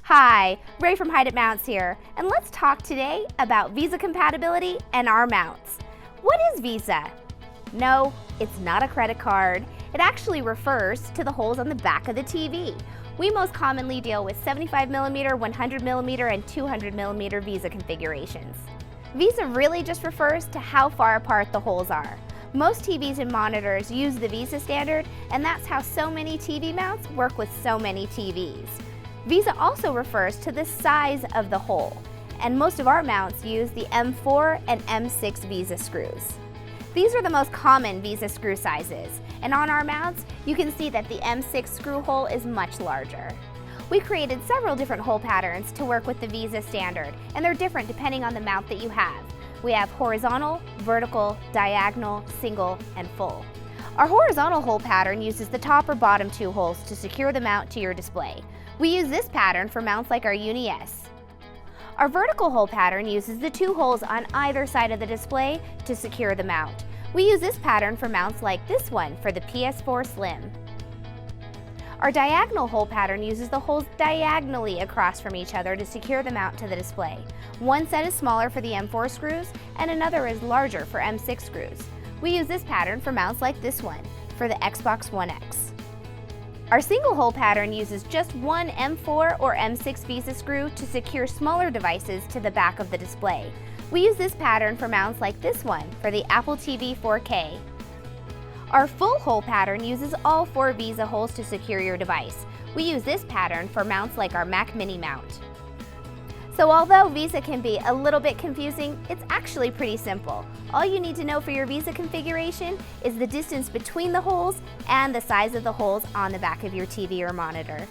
Hi, Ray from HIDEit Mounts here, and let's talk today about VESA compatibility and our mounts. What is VESA? No, it's not a credit card. It actually refers to the holes on the back of the TV. We most commonly deal with 75mm, 100mm, and 200mm VESA configurations. VESA really just refers to how far apart the holes are. Most TVs and monitors use the VESA standard, and that's how so many TV mounts work with so many TVs. VESA also refers to the size of the hole, and most of our mounts use the M4 and M6 VESA screws. These are the most common VESA screw sizes, and on our mounts, you can see that the M6 screw hole is much larger. We created several different hole patterns to work with the VESA standard, and they're different depending on the mount that you have. We have horizontal, vertical, diagonal, single, and full. Our horizontal hole pattern uses the top or bottom two holes to secure the mount to your display. We use this pattern for mounts like our Uni-S. Our vertical hole pattern uses the two holes on either side of the display to secure the mount. We use this pattern for mounts like this one for the PS4 Slim. Our diagonal hole pattern uses the holes diagonally across from each other to secure the mount to the display. One set is smaller for the M4 screws, and another is larger for M6 screws. We use this pattern for mounts like this one for the Xbox One X. Our single hole pattern uses just one M4 or M6 VESA screw to secure smaller devices to the back of the display. We use this pattern for mounts like this one for the Apple TV 4K. Our full hole pattern uses all four VESA holes to secure your device. We use this pattern for mounts like our Mac Mini mount. So although VESA can be a little bit confusing, it's actually pretty simple. All you need to know for your VESA configuration is the distance between the holes and the size of the holes on the back of your TV or monitor.